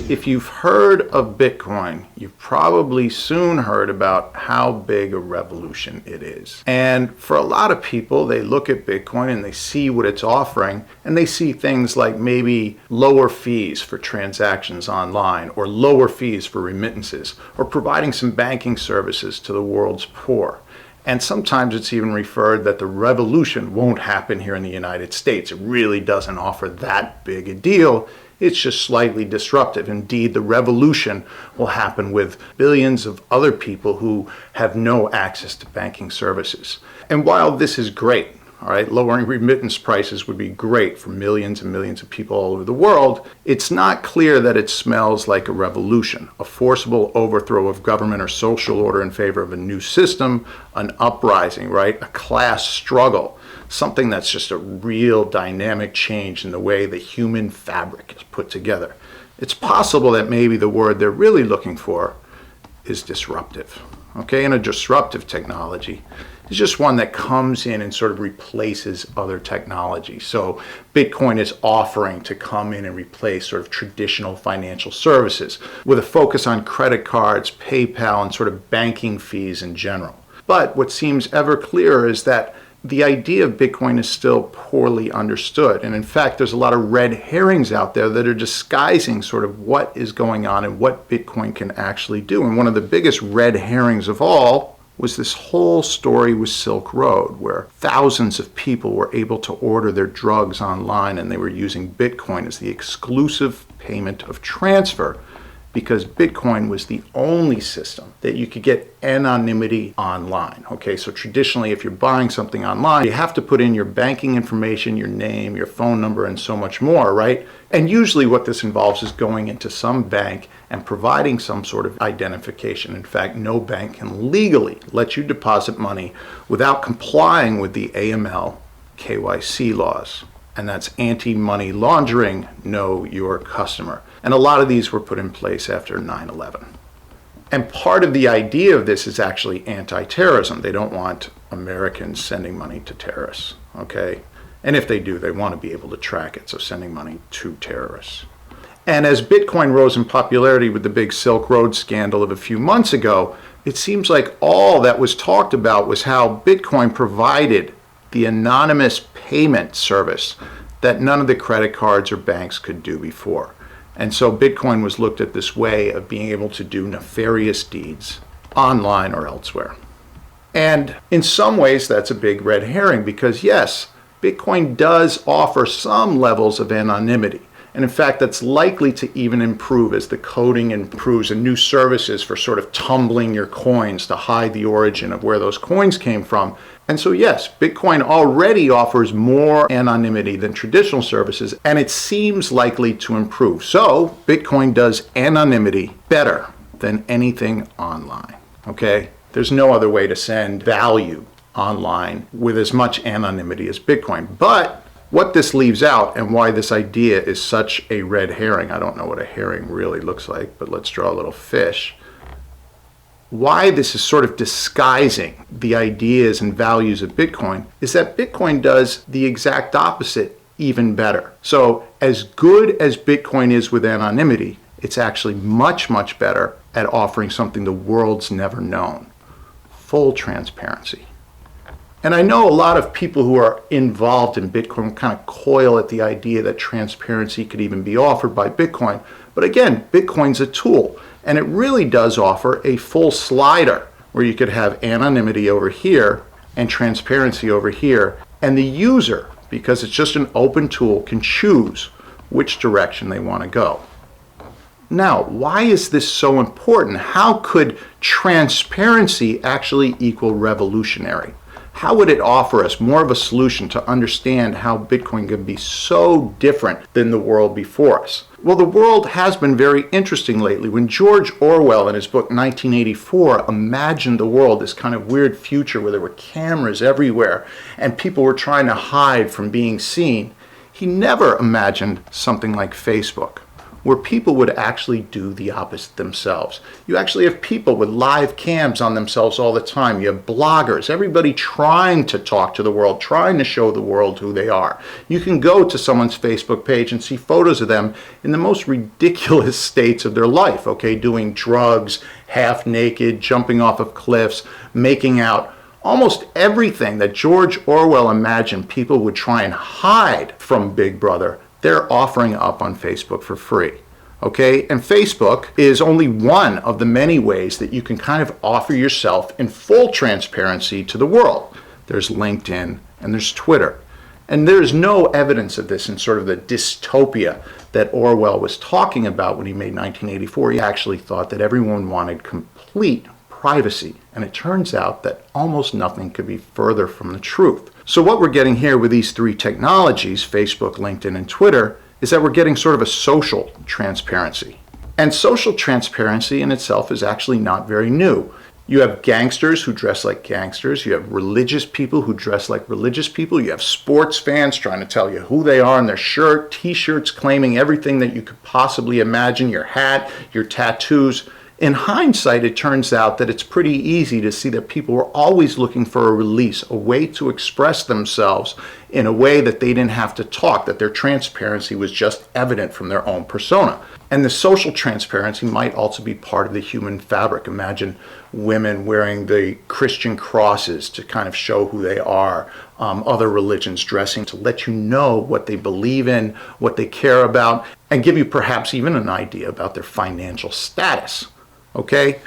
If you've heard of Bitcoin, you've probably soon heard about how big a revolution it is. And for a lot of people, they look at Bitcoin and they see what it's offering, and they see things like maybe lower fees for transactions online, or lower fees for remittances, or providing some banking services to the world's poor. And sometimes it's even referred that the revolution won't happen here in the United States. It really doesn't offer that big a deal. It's just slightly disruptive. Indeed, the revolution will happen with billions of other people who have no access to banking services. And while this is great, all right, lowering remittance prices would be great for millions and millions of people all over the world, it's not clear that it smells like a revolution, a forcible overthrow of government or social order in favor of a new system, an uprising, right, a class struggle, something that's just a real dynamic change in the way the human fabric is put together. It's possible that maybe the word they're really looking for is disruptive, okay, and a disruptive technology is just one that comes in and sort of replaces other technology. So Bitcoin is offering to come in and replace sort of traditional financial services with a focus on credit cards, PayPal, and sort of banking fees in general. But what seems ever clearer is that the idea of Bitcoin is still poorly understood. And in fact, there's a lot of red herrings out there that are disguising sort of what is going on and what Bitcoin can actually do. And one of the biggest red herrings of all was this whole story with Silk Road, where thousands of people were able to order their drugs online and they were using Bitcoin as the exclusive payment of transfer, because Bitcoin was the only system that you could get anonymity online. Okay, so traditionally, if you're buying something online, you have to put in your banking information, your name, your phone number, and so much more, right? And usually what this involves is going into some bank and providing some sort of identification. In fact, no bank can legally let you deposit money without complying with the AML KYC laws. And that's anti-money laundering, know your customer. And a lot of these were put in place after 9/11. And part of the idea of this is actually anti-terrorism. They don't want Americans sending money to terrorists, okay? And if they do, they want to be able to track it, so sending money to terrorists. And as Bitcoin rose in popularity with the big Silk Road scandal of a few months ago, it seems like all that was talked about was how Bitcoin provided the anonymous payment service that none of the credit cards or banks could do before. And so Bitcoin was looked at this way of being able to do nefarious deeds online or elsewhere. And in some ways, that's a big red herring because yes, Bitcoin does offer some levels of anonymity. And in fact, that's likely to even improve as the coding improves and new services for sort of tumbling your coins to hide the origin of where those coins came from. And so yes, Bitcoin already offers more anonymity than traditional services, and it seems likely to improve. So Bitcoin does anonymity better than anything online, okay? There's no other way to send value online with as much anonymity as Bitcoin. But what this leaves out and why this idea is such a red herring, I don't know what a herring really looks like, but let's draw a little fish. Why this is sort of disguising the ideas and values of Bitcoin is that Bitcoin does the exact opposite even better. So as good as Bitcoin is with anonymity, it's actually much, much better at offering something the world's never known: full transparency. And I know a lot of people who are involved in Bitcoin kind of coil at the idea that transparency could even be offered by Bitcoin. But again, Bitcoin's a tool, and it really does offer a full slider where you could have anonymity over here and transparency over here. And the user, because it's just an open tool, can choose which direction they want to go. Now, why is this so important? How could transparency actually equal revolutionary? How would it offer us more of a solution to understand how Bitcoin can be so different than the world before us? Well, the world has been very interesting lately. When George Orwell in his book 1984 imagined the world, this kind of weird future where there were cameras everywhere and people were trying to hide from being seen, he never imagined something like Facebook where people would actually do the opposite themselves. You actually have people with live cams on themselves all the time. You have bloggers, everybody trying to talk to the world, trying to show the world who they are. You can go to someone's Facebook page and see photos of them in the most ridiculous states of their life, okay, doing drugs, half naked, jumping off of cliffs, making out. Almost everything that George Orwell imagined people would try and hide from Big Brother, they're offering up on Facebook for free. Okay, and Facebook is only one of the many ways that you can kind of offer yourself in full transparency to the world. There's LinkedIn and there's Twitter. And there's no evidence of this in sort of the dystopia that Orwell was talking about when he made 1984. He actually thought that everyone wanted complete privacy. And it turns out that almost nothing could be further from the truth. So what we're getting here with these three technologies, Facebook, LinkedIn, and Twitter, is that we're getting sort of a social transparency. And social transparency in itself is actually not very new. You have gangsters who dress like gangsters. You have religious people who dress like religious people. You have sports fans trying to tell you who they are in their shirt, t-shirts claiming everything that you could possibly imagine, your hat, your tattoos. In hindsight, it turns out that it's pretty easy to see that people were always looking for a release, a way to express themselves in a way that they didn't have to talk, that their transparency was just evident from their own persona. And the social transparency might also be part of the human fabric. Imagine women wearing the Christian crosses to kind of show who they are, other religions dressing to let you know what they believe in, what they care about, and give you perhaps even an idea about their financial status. Okay,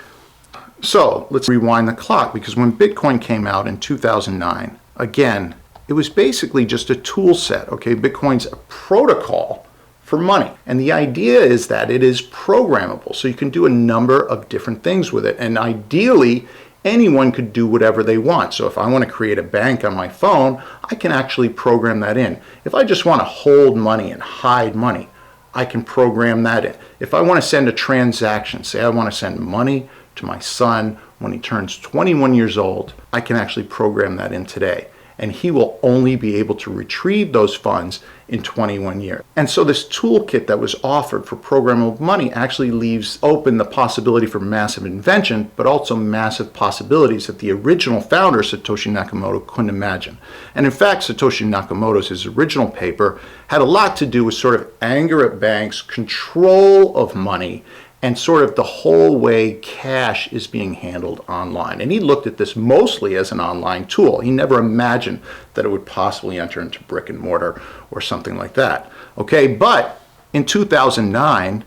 so let's rewind the clock, because when Bitcoin came out in 2009, again, it was basically just a tool set. Okay, Bitcoin's a protocol for money. And the idea is that it is programmable. So you can do a number of different things with it. And ideally, anyone could do whatever they want. So if I want to create a bank on my phone, I can actually program that in. If I just want to hold money and hide money, I can program that in. If I want to send a transaction, say I want to send money to my son when he turns 21 years old, I can actually program that in today. And he will only be able to retrieve those funds in 21 years. And so this toolkit that was offered for programmable money actually leaves open the possibility for massive invention, but also massive possibilities that the original founder, Satoshi Nakamoto, couldn't imagine. And in fact, Satoshi Nakamoto's his original paper had a lot to do with sort of anger at banks, control of money, and sort of the whole way cash is being handled online. And he looked at this mostly as an online tool. He never imagined that it would possibly enter into brick and mortar or something like that. Okay, but in 2009,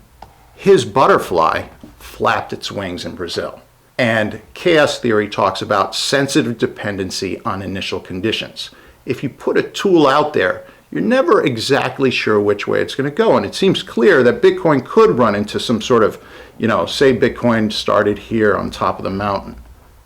his butterfly flapped its wings in Brazil. And chaos theory talks about sensitive dependency on initial conditions. If you put a tool out there, you're never exactly sure which way it's going to go. And it seems clear that Bitcoin could run into some sort of, say Bitcoin started here on top of the mountain.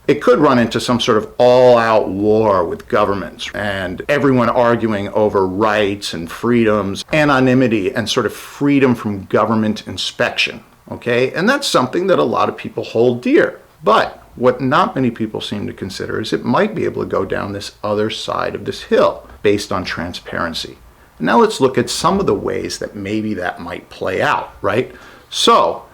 It could run into some sort of all-out war with governments and everyone arguing over rights and freedoms, anonymity, and sort of freedom from government inspection. Okay? And that's something that a lot of people hold dear. But what not many people seem to consider is it might be able to go down this other side of this hill based on transparency. Now let's look at some of the ways that maybe that might play out, right? So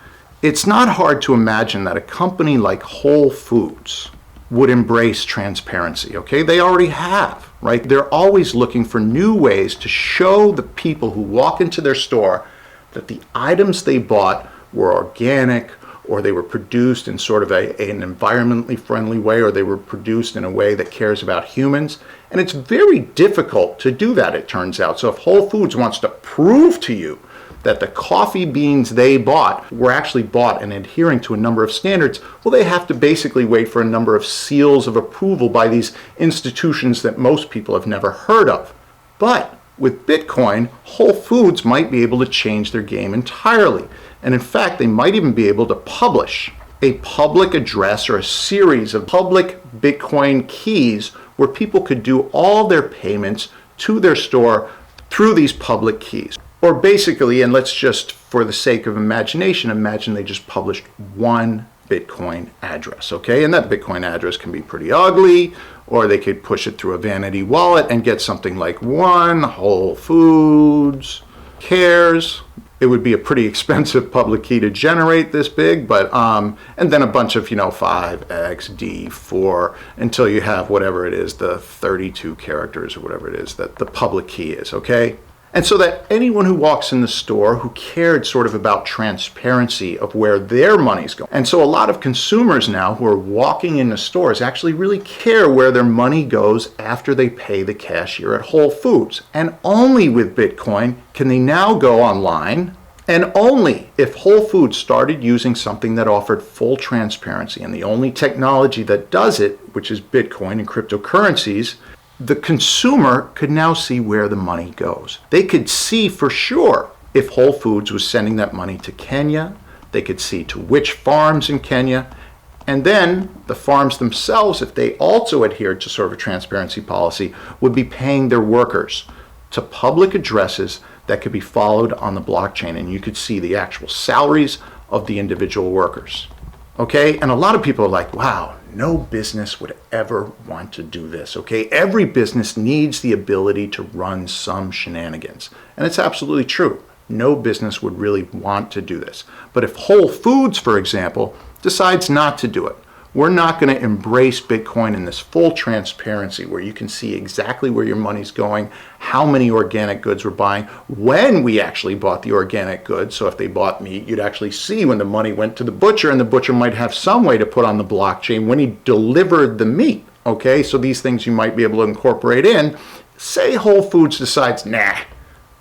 it's not hard to imagine that a company like Whole Foods would embrace transparency, okay? They already have, right? They're always looking for new ways to show the people who walk into their store that the items they bought were organic, or they were produced in sort of an environmentally friendly way, or they were produced in a way that cares about humans. And it's very difficult to do that, it turns out. So if Whole Foods wants to prove to you that the coffee beans they bought were actually bought and adhering to a number of standards, well, they have to basically wait for a number of seals of approval by these institutions that most people have never heard of. But with Bitcoin, Whole Foods might be able to change their game entirely. And in fact, they might even be able to publish a public address or a series of public Bitcoin keys where people could do all their payments to their store through these public keys. Or basically, and let's just, for the sake of imagination, imagine they just published one Bitcoin address, okay? And that Bitcoin address can be pretty ugly, or they could push it through a vanity wallet and get something like one Whole Foods cares it would be a pretty expensive public key to generate this big, but and then a bunch of 5x, D, 4 until you have whatever it is, the 32 characters or whatever it is that the public key is, okay? And so that anyone who walks in the store who cared sort of about transparency of where their money's going. And so a lot of consumers now who are walking into stores actually really care where their money goes after they pay the cashier at Whole Foods. And only with Bitcoin can they now go online, and only if Whole Foods started using something that offered full transparency, and the only technology that does it, which is Bitcoin and cryptocurrencies, the consumer could now see where the money goes. They could see for sure if Whole Foods was sending that money to Kenya. They could see to which farms in Kenya. And then the farms themselves, if they also adhered to sort of a transparency policy, would be paying their workers to public addresses that could be followed on the blockchain. And you could see the actual salaries of the individual workers. Okay? And a lot of people are like, wow, no business would ever want to do this, okay? Every business needs the ability to run some shenanigans. And it's absolutely true. No business would really want to do this. But if Whole Foods, for example, decides not to do it, we're not going to embrace Bitcoin in this full transparency where you can see exactly where your money's going, how many organic goods we're buying, when we actually bought the organic goods. So if they bought meat, you'd actually see when the money went to the butcher, and the butcher might have some way to put on the blockchain when he delivered the meat. Okay, so these things you might be able to incorporate in. Say Whole Foods decides, nah,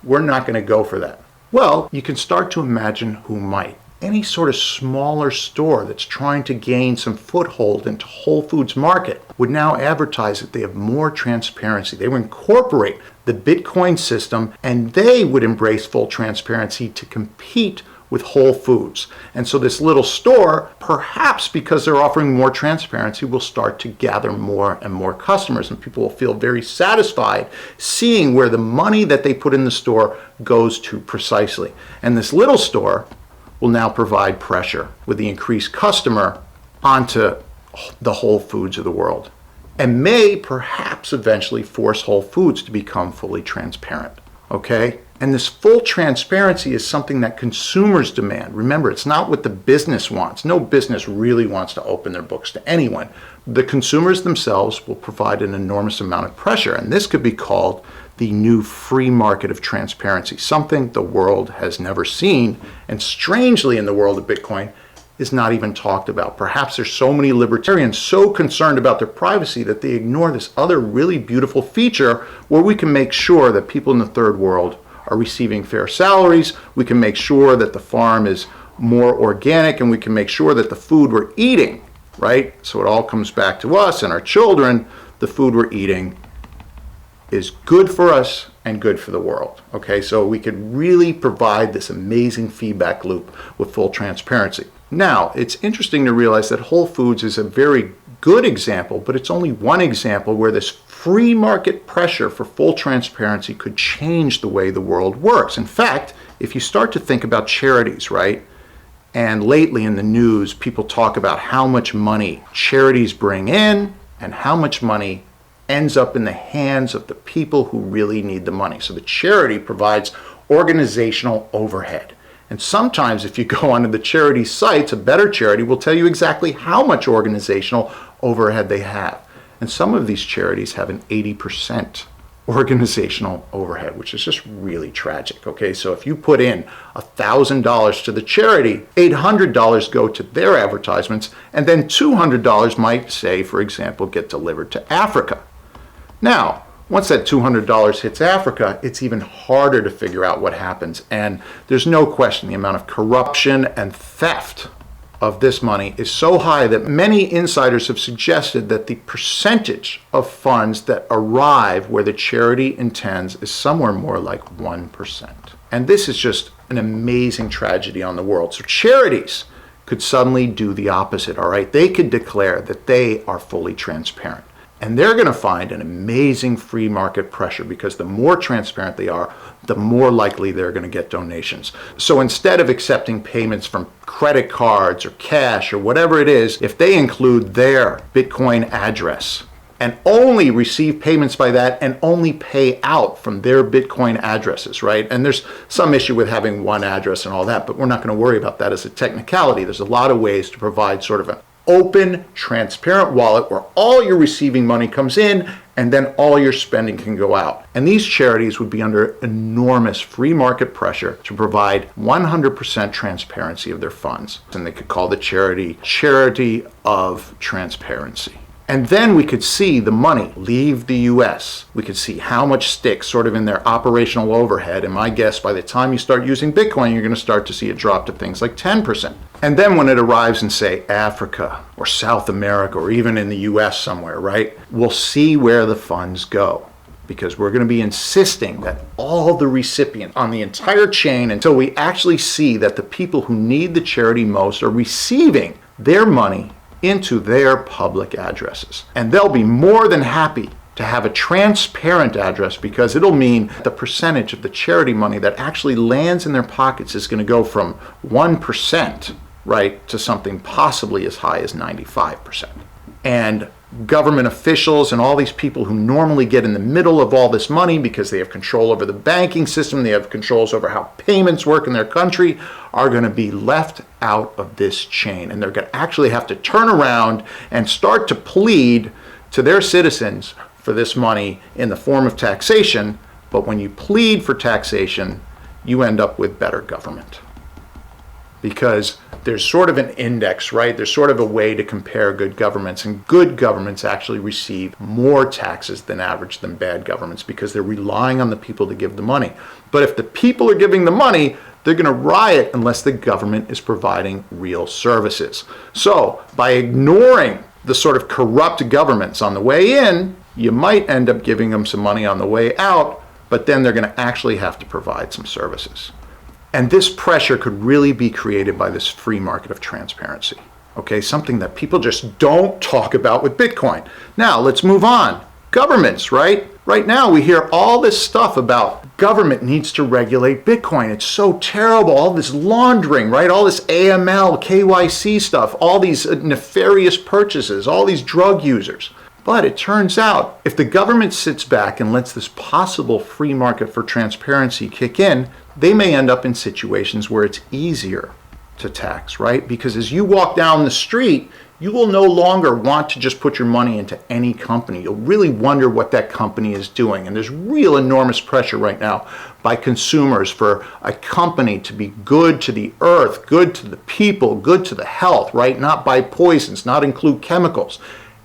we're not going to go for that. Well, you can start to imagine who might. Any sort of smaller store that's trying to gain some foothold into Whole Foods market would now advertise that they have more transparency. They would incorporate the Bitcoin system, and they would embrace full transparency to compete with Whole Foods. And so this little store, perhaps because they're offering more transparency, will start to gather more and more customers, and people will feel very satisfied seeing where the money that they put in the store goes to precisely. And this little store will now provide pressure with the increased customer onto the Whole Foods of the world, and may perhaps eventually force Whole Foods to become fully transparent, okay? And this full transparency is something that consumers demand. Remember, it's not what the business wants. No business really wants to open their books to anyone. The consumers themselves will provide an enormous amount of pressure, and this could be called the new free market of transparency, something the world has never seen, and strangely in the world of Bitcoin is not even talked about. Perhaps there's so many libertarians so concerned about their privacy that they ignore this other really beautiful feature where we can make sure that people in the third world are receiving fair salaries, we can make sure that the farm is more organic, and we can make sure that the food we're eating, right? So it all comes back to us and our children. The food we're eating is good for us and good for the world. Okay, so we could really provide this amazing feedback loop with full transparency. Now, it's interesting to realize that Whole Foods is a very good example, but it's only one example where this free market pressure for full transparency could change the way the world works. In fact, if you start to think about charities, right? And lately in the news, people talk about how much money charities bring in and how much money ends up in the hands of the people who really need the money. So the charity provides organizational overhead. And sometimes if you go onto the charity sites, a better charity will tell you exactly how much organizational overhead they have. And some of these charities have an 80% organizational overhead, which is just really tragic. Okay, so if you put in $1,000 to the charity, $800 go to their advertisements, and then $200 might, say, for example, get delivered to Africa. Now, once that $200 hits Africa, it's even harder to figure out what happens. And there's no question the amount of corruption and theft of this money is so high that many insiders have suggested that the percentage of funds that arrive where the charity intends is somewhere more like 1%. And this is just an amazing tragedy on the world. So charities could suddenly do the opposite, all right? They could declare that they are fully transparent. And they're going to find an amazing free market pressure, because the more transparent they are, the more likely they're going to get donations. So instead of accepting payments from credit cards or cash or whatever it is, if they include their Bitcoin address and only receive payments by that and only pay out from their Bitcoin addresses, right? And there's some issue with having one address and all that, but we're not going to worry about that as a technicality. There's a lot of ways to provide sort of an open, transparent wallet where all your receiving money comes in and then all your spending can go out. And these charities would be under enormous free market pressure to provide 100% transparency of their funds. And they could call the charity of transparency. And then we could see the money leave the US. We could see how much sticks sort of in their operational overhead. And my guess, by the time you start using Bitcoin, you're going to start to see it drop to things like 10%. And then when it arrives in, say, Africa or South America or even in the US somewhere, right, we'll see where the funds go. Because we're going to be insisting that all the recipients on the entire chain, until we actually see that the people who need the charity most are receiving their money into their public addresses. And they'll be more than happy to have a transparent address, because it'll mean the percentage of the charity money that actually lands in their pockets is going to go from 1%, right, to something possibly as high as 95%. And government officials and all these people who normally get in the middle of all this money because they have control over the banking system, they have controls over how payments work in their country, are going to be left out of this chain. And they're going to actually have to turn around and start to plead to their citizens for this money in the form of taxation. But when you plead for taxation, you end up with better government. Because there's sort of an index, right? There's sort of a way to compare good governments, and good governments actually receive more taxes than average than bad governments, because they're relying on the people to give the money. But if the people are giving the money, they're going to riot unless the government is providing real services. So by ignoring the sort of corrupt governments on the way in, you might end up giving them some money on the way out, but then they're going to actually have to provide some services. And this pressure could really be created by this free market of transparency. Okay, something that people just don't talk about with Bitcoin. Now, let's move on. Governments, right? Right now, we hear all this stuff about government needs to regulate Bitcoin. It's so terrible. All this laundering, right? All this AML, KYC stuff, all these nefarious purchases, all these drug users. But it turns out, if the government sits back and lets this possible free market for transparency kick in, they may end up in situations where it's easier to tax, right? Because as you walk down the street, you will no longer want to just put your money into any company. You'll really wonder what that company is doing. And there's real enormous pressure right now by consumers for a company to be good to the earth, good to the people, good to the health, right? Not buy poisons, not include chemicals.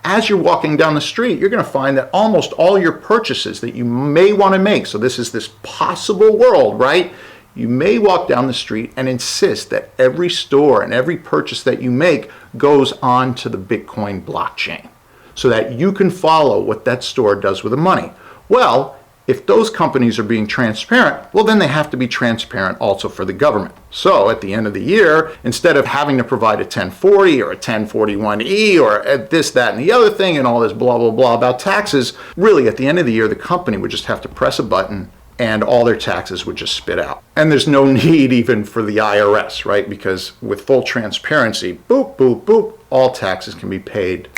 As you're walking down the street, you're going to find that almost all your purchases that you may want to make, so this is this possible world, right? You may walk down the street and insist that every store and every purchase that you make goes on to the Bitcoin blockchain so that you can follow what that store does with the money. Well, if those companies are being transparent, well, then they have to be transparent also for the government. So at the end of the year, instead of having to provide a 1040 or a 1041E or this, that, and the other thing and all this blah, blah, blah about taxes, really at the end of the year, the company would just have to press a button and all their taxes would just spit out. And there's no need even for the IRS, right? Because with full transparency, boop, boop, boop, all taxes can be paid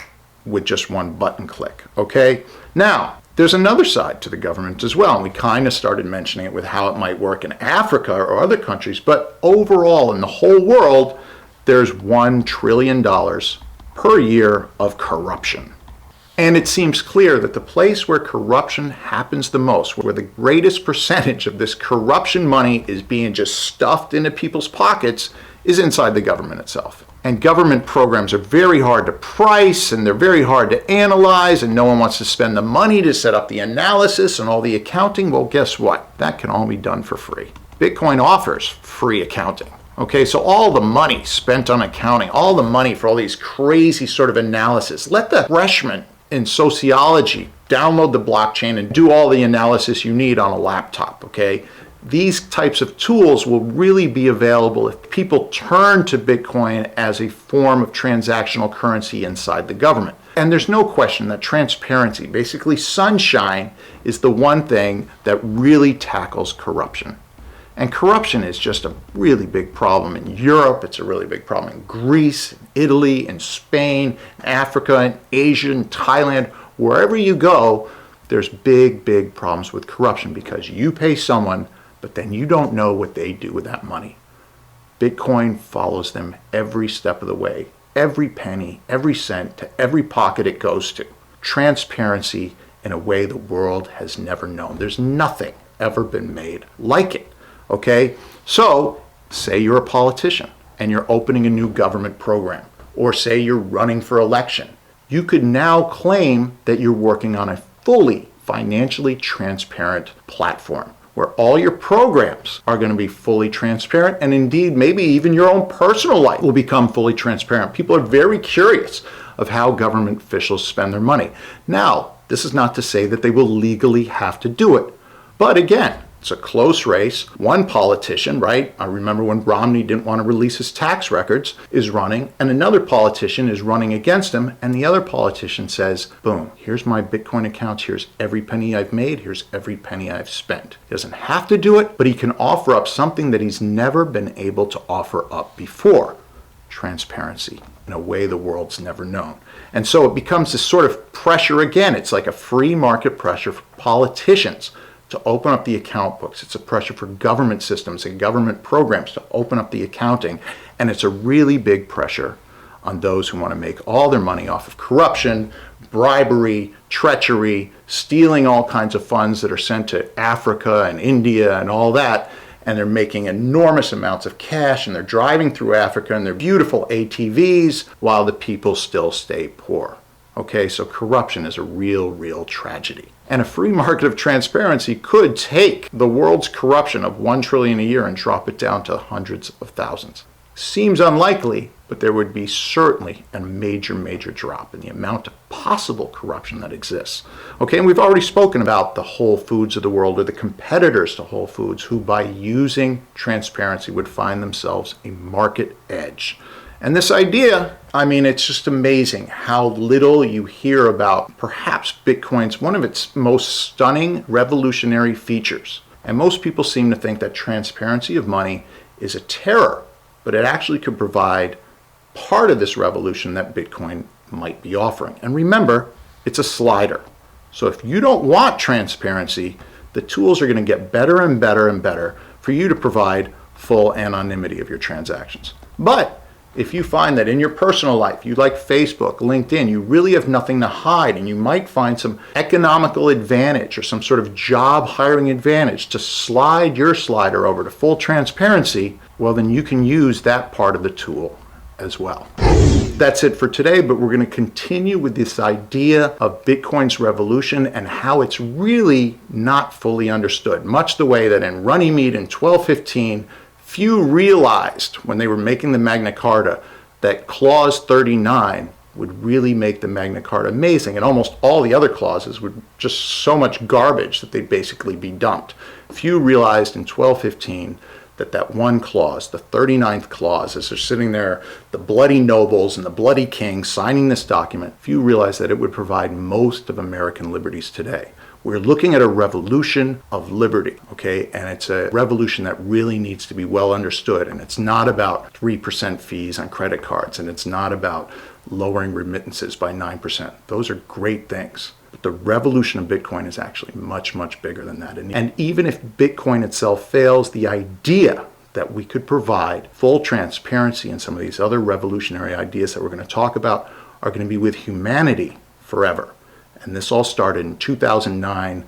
with just one button click, okay? Now, there's another side to the government as well, and we kind of started mentioning it with how it might work in Africa or other countries, but overall in the whole world, there's $1 trillion per year of corruption. And it seems clear that the place where corruption happens the most, where the greatest percentage of this corruption money is being just stuffed into people's pockets, is inside the government itself. And government programs are very hard to price, and they're very hard to analyze, and no one wants to spend the money to set up the analysis and all the accounting. Well, guess what? That can all be done for free. Bitcoin offers free accounting. Okay, so all the money spent on accounting, all the money for all these crazy sort of analysis, let the freshman in sociology download the blockchain and do all the analysis you need on a laptop, okay? These types of tools will really be available if people turn to Bitcoin as a form of transactional currency inside the government. And there's no question that transparency, basically sunshine, is the one thing that really tackles corruption. And corruption is just a really big problem in Europe. It's a really big problem in Greece, in Italy, in Spain, in Africa, in Asia, in Thailand. wherever you go, there's big, big problems with corruption because you pay someone, but then you don't know what they do with that money. Bitcoin follows them every step of the way, every penny, every cent, to every pocket it goes to. Transparency in a way the world has never known. There's nothing ever been made like it, okay? So, say you're a politician and you're opening a new government program, or say you're running for election. You could now claim that you're working on a fully financially transparent platform where all your programs are going to be fully transparent, and indeed maybe even your own personal life will become fully transparent. People are very curious of how government officials spend their money. Now, this is not to say that they will legally have to do it, but again, it's a close race. One politician, right? I remember when Romney didn't want to release his tax records, is running, and another politician is running against him, and the other politician says, boom, here's my Bitcoin accounts, here's every penny I've made, here's every penny I've spent. He doesn't have to do it, but he can offer up something that he's never been able to offer up before: transparency in a way the world's never known. And so it becomes this sort of pressure again. It's like a free market pressure for politicians to open up the account books. It's a pressure for government systems and government programs to open up the accounting. And it's a really big pressure on those who want to make all their money off of corruption, bribery, treachery, stealing all kinds of funds that are sent to Africa and India and all that. And they're making enormous amounts of cash, and they're driving through Africa in their beautiful ATVs while the people still stay poor. Okay, so corruption is a real, real tragedy. And a free market of transparency could take the world's corruption of $1 trillion a year and drop it down to hundreds of thousands. Seems unlikely, but there would be certainly a major, major drop in the amount of possible corruption that exists. Okay, and we've already spoken about the Whole Foods of the world, or the competitors to Whole Foods, who by using transparency would find themselves a market edge. And this idea, I mean, it's just amazing how little you hear about perhaps Bitcoin's one of its most stunning revolutionary features. And most people seem to think that transparency of money is a terror, but it actually could provide part of this revolution that Bitcoin might be offering. And remember, it's a slider. So if you don't want transparency, the tools are going to get better and better and better for you to provide full anonymity of your transactions. But if you find that in your personal life, you like Facebook, LinkedIn, you really have nothing to hide, and you might find some economical advantage or some sort of job hiring advantage to slide your slider over to full transparency, well, then you can use that part of the tool as well. That's it for today, but we're going to continue with this idea of Bitcoin's revolution and how it's really not fully understood, much the way that in Runnymede in 1215, few realized when they were making the Magna Carta that Clause 39 would really make the Magna Carta amazing, and almost all the other clauses were just so much garbage that they'd basically be dumped. Few realized in 1215 that that one clause, the 39th clause, as they're sitting there, the bloody nobles and the bloody king signing this document, few realized that it would provide most of American liberties today. We're looking at a revolution of liberty, okay? And it's a revolution that really needs to be well understood. And it's not about 3% fees on credit cards, and it's not about lowering remittances by 9%. Those are great things. But the revolution of Bitcoin is actually much, much bigger than that. And even if Bitcoin itself fails, the idea that we could provide full transparency in some of these other revolutionary ideas that we're going to talk about are going to be with humanity forever. And this all started in 2009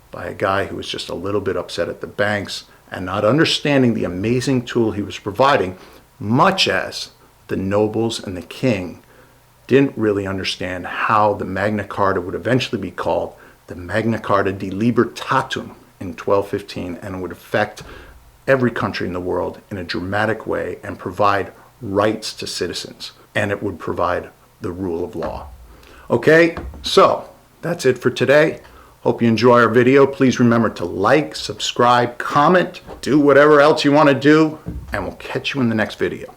by a guy who was just a little bit upset at the banks and not understanding the amazing tool he was providing, much as the nobles and the king didn't really understand how the Magna Carta would eventually be called the Magna Carta de Libertatum in 1215, and would affect every country in the world in a dramatic way and provide rights to citizens. And it would provide the rule of law. Okay, so that's it for today. Hope you enjoy our video. Please remember to like, subscribe, comment, do whatever else you want to do, and we'll catch you in the next video.